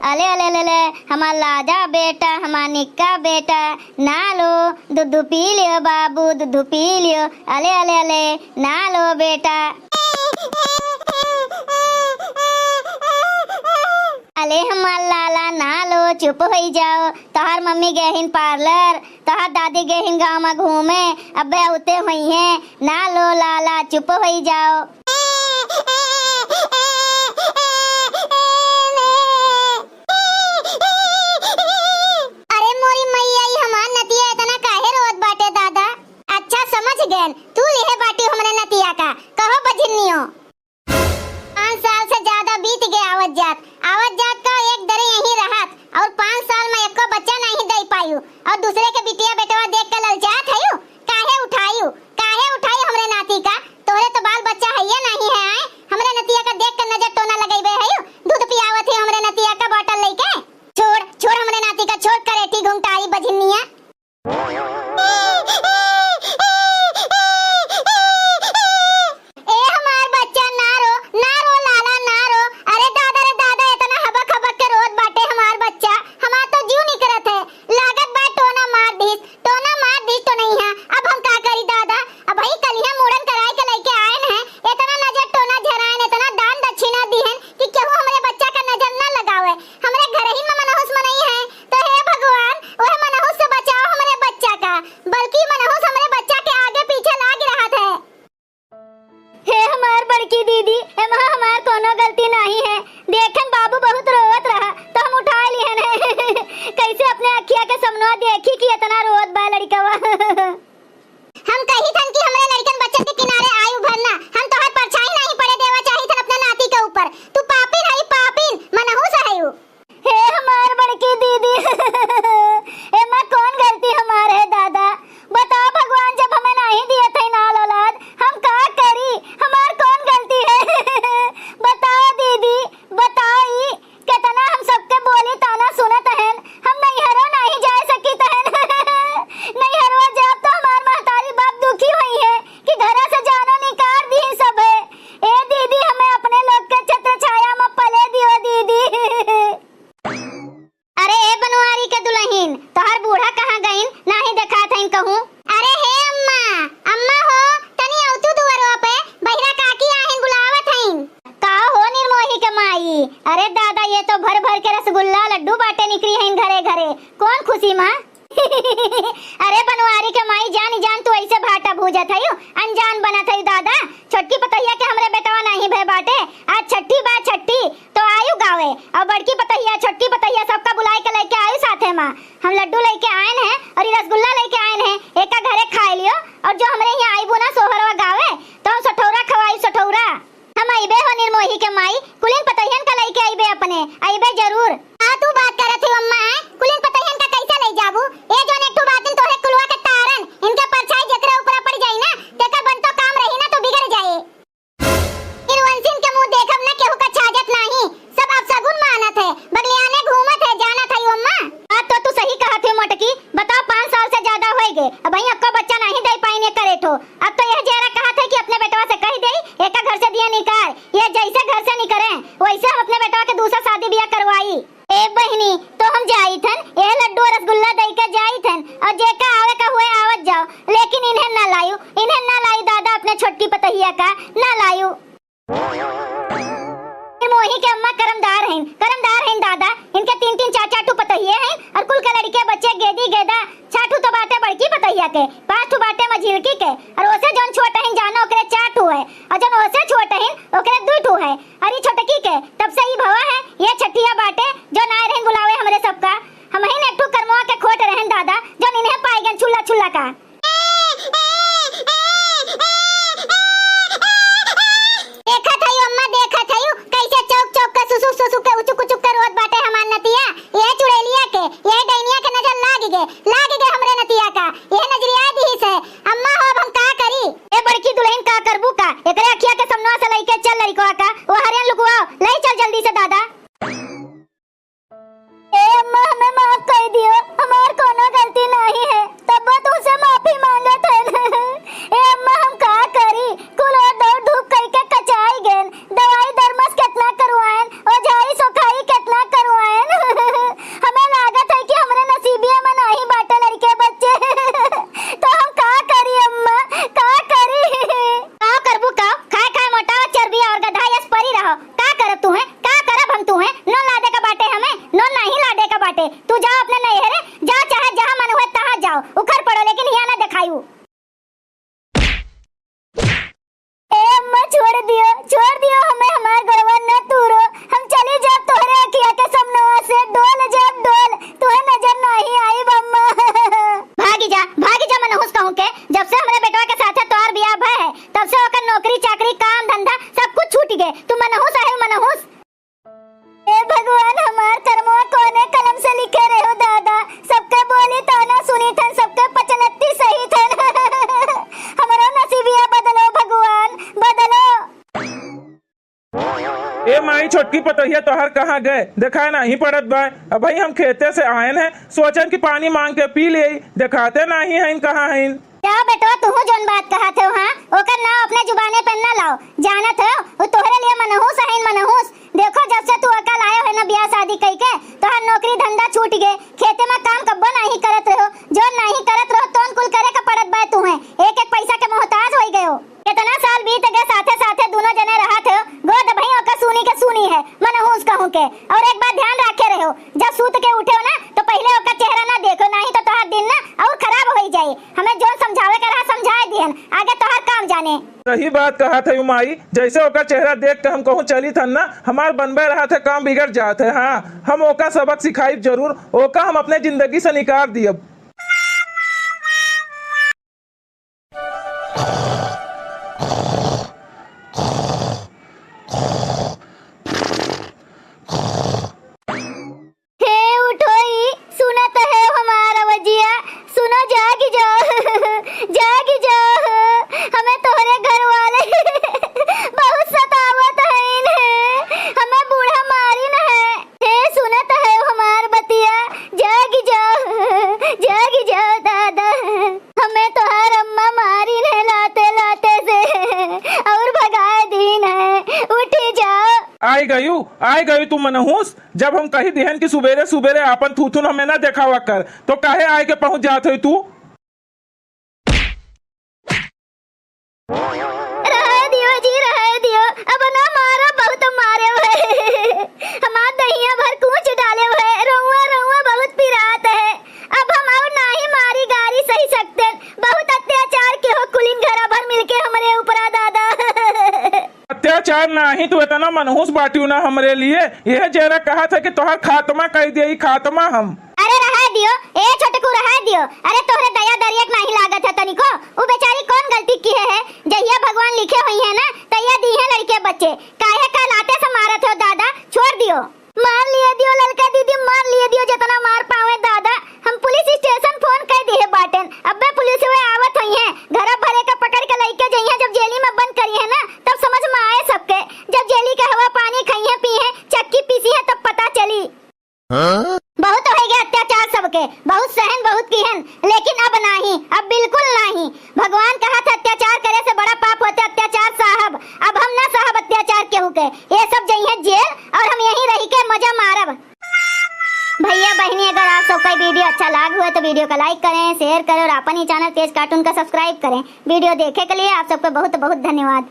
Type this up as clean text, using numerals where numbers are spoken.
अले अले अले ले, हमार लाजा बेटा, हमार निक्का बेटा, ना लो दूध पी लियो बाबू, दूध पी लियो, अले अले अले, ना लो बेटा। अले हमार लाला ना लो, चुप हो जाओ। तोहार मम्मी गहिन पार्लर, तोहार दादी गहिन गाँव में घूमे, अबे उते हुई है, ना लो लाला, चुप हो जाओ। अरे मोरी मैया, हमार नतिया इतना काहे रोत बाटे दादा? अच्छा समझ गए, तू लेहे बाटी हमरे नतिया का, कहो बजनियो। 5 साल से ज्यादा बीत गए आवत जात का एक दरे यहीं रहत, और 5 साल में एको बच्चा नहीं दे पायू, और दूसरे के बिटिया बेटवा देख के ललचात हयू। काहे उठाई हमरे नाती का? तोरे तो बाल बच्चा हइये नहीं है, आए हमरे नतिया का देख के नजर टोना लगाइबे हयू। दूध पियावत है हमरे नतिया का बोतल लेके। छोड़ हमरे नाती का, छोड़ करेटी घुंघटाई बजनिया। अरे दादा, ये तो भर भर के रसगुल्ला लड्डू बाटे निकली है इन घरे घरे। कौन खुशी माँ? अरे बनवारी के माई, जान तू ऐसे भाटा भूजत है, अनजान बनत है दादा। छोटकी पतैया के हमरे बेटवा नहीं भे बाटे, आज छठी तो आयु गावे, और बड़की पतैया छोटकी पतैया सबका बुलाए के लेके आयु साथे माँ। हम लड्डू लेके आए हैं और ये रसगुल्ला लेके आए हैं, एका घरे खाए लियो, और जो हमरे यहाँ आई बुना सोहरवा गावे तो हम सठौरा खवाई सठौरा। हम आइबे हो निर्मोही के माई, कुलीन पतैयन का लेके आइबे अपने, आइबे जरूर। हां तू बात करत है अम्मा, कुलीन पतैयन का कैसे ले जाबू? ए जोन एक ठो बातिन तोहे कुलवा के तारन, इनके परछाई जकरे ऊपर पड़ जाई ना, तेकर बन तो काम रही ना तो बिगड़ जाए। इरवंसिन के मुंह देखब ना केहू का छाजत नहीं, सब अब सगुन मानत है, बगलियाने घूमत है, जानत है अम्मा। बात तो तू सही कहत है मोटकी, बताओ 5 साल से ज्यादा होई गे, अब भई अक्का बच्चा नहीं दे पाइने करे तो। अब तो यह जरा कहत है कि अपने बेटवा से कह दे एका घर से दिया निकाल, ये जैसे घर से निकले वैसे हम अपने बेटवा के दूसरा शादी ब्याह करवाई। ए बहनी, तो हम जाई थन, ये लड्डू रसगुल्ला दे के जाई थन, और जेका आवे का हुए आवत जाओ, लेकिन इन्हें ना लाई दादा, अपने छोटकी पतैया का ना लायू। मोही के अम्मा करमदार हैं दादा, इनके 3 4 ठू पतैये हैं, और कुल के लड़के बच्चे गेदी गेदा 6 ठू तो बाटे बड़की पतैया के, 5 ठू बाटे मझिलकी के, और ओसे जोन छोटा हैं जानो ओकरे 4 ठू है, और जोन ओसे छोटे हैं ओकरे 2 ठू है, और ये छोटकी के तब से ही भवा है, ये छठिया बाटे जो ना रहें बुलावे हमरे सबका। हम ही एक ठू करमवा के खोट रहें दादा, जो इन्हें पाएगन छुल्ला का। सुसु के उचुक के रोत बाटे हमार नतिया, ये चुड़ैलिया के, ये डैनिया के नजर लाग गे हमरे नतिया का, ये नजरिया दी से। अम्मा हो हम का करी? ए बड़की दुल्हन का करबू का, एकरे अखिया के समनवा से लइके चल लइकवा का, वो हरियन लुकवाओ, ले चल जल्दी से दादा। ए अम्मा, हमें माफ कर दियो, हमार कोनो गलती नहीं है, तब तुमसे माफ मनहूस है मनहूस। ए भगवान, हमार कर्मवा कोने कलम से लिखे रहे हो दादा। सबके बोली तो ना सुनी थन, सबके पचलत्ती सही थन। हमारा नसीबिया बदलो भगवान, बदलो। ए माई छोटकी पतोहिया तोहर कहाँ गए? देखा नहीं पड़त बा। अब भाई हम खेते से आयन है, सोचन कि पानी मांग के पी ले, दिखाते नहीं है कहाँ है। क्या बेटवा तू जोन बात कहा थे हाँ, ओकर नाम अपने जुबाने पे न लाओ। जानत हो वो तोहरे लिए मनहूस है मनहूस। देखो जब से तू अकल आयो है ना ब्याह शादी कई के, तोहर नौकरी धंधा छूट गए। खेते में काम कब्बो नहीं करत रहो, जो नहीं करत रहो तोन कुल करे का पड़त बा। तू है एक एक पैसा के मोहताज हो गए हो। कितना साल बीत गए साथे साथे दोनों जने रहा थे। गोद भैया का सुनी है मनहूस कहूं के। और एक बात ध्यान रखे रहो, जब सूत के उठे हो ना तो पहले ओका चेहरा ना देखो, नहीं तो तोहर दिन ना और खराब हो जाए। हमें जो समझावे के रहा समझाए दिहन, आगे तोहर काम जाने। सही बात कहा थे माई, जैसे ओका चेहरा देख के हम कहूँ चली थन ना, हमार बनबे रहा थे काम बिगड़ जाते। हाँ, हम ओका सबक सिखाई जरूर, ओका हम अपने जिंदगी से निकाल दिए। आई गई तू मनहूस। जब हम कही दिहन की सुबेरे सुबेरे आपन थूथुन हमें ना देखावा कर, तो काहे आए के पहुंच जाते हो तू? रहे दियो जी, रहे दियो। अब ना मारो, बहुत मारे हुए। हमार दहिया भर कूच डाले हुए, रउआ रउआ बहुत पिरात है। अब हम और नहीं मारी गारी सही सकते। बहुत अत्याचार के हो कुलीन घरा भर मिलके हमरे ऊपर दादा। अत्याचार नहीं तो इतना मनहूस बाटियो ना हमरे लिए। यह जरा कहा था कि तोहर खात्मा कर दिया, खात्मा हम। अरे रहा दियो, ए छोटकू रहा दियो। अरे तोहरे दया दरियक नहीं लागत है तनिको। वो बेचारी कौन गलती की है? जहिया भगवान लिखे हुई है ना तैया दी है लड़के बच्चे, काहे का लाते से मारत हो दादा? छोड़ दियो, मार लिए दियो लड़का दीदी, मार लिए दियो जितना मार पावे दादा। हम पुलिस स्टेशन फोन कर दिए बाटन, अबे पुलिस वे आवत हुई है, घर भरे का पकड़ के लइके जइया। जब जेली में बंद करी है ना तब समझ में आए सबके। जब जेली का हवा पानी खाई है पी है, चक्की पीसी है तब पता चली। बहुत हो गया अत्याचार सबके, बहुत सहन बहुत किहन, लेकिन अब नहीं, अब बिल्कुल नहीं। भगवान कहा था अत्याचार करे से बड़ा पाप होता अत्याचार साहब। अब हम ना साहब अत्याचार केहू के, ये सब जइए जेल और हम यहीं रही के मजा मारब। भैया बहनी, अगर आप सबका वीडियो अच्छा लगा हुआ तो वीडियो को लाइक करें, शेयर करें और अपन ही चैनल तेज कार्टून का सब्सक्राइब करें। वीडियो देखे के लिए आप सबको बहुत बहुत धन्यवाद।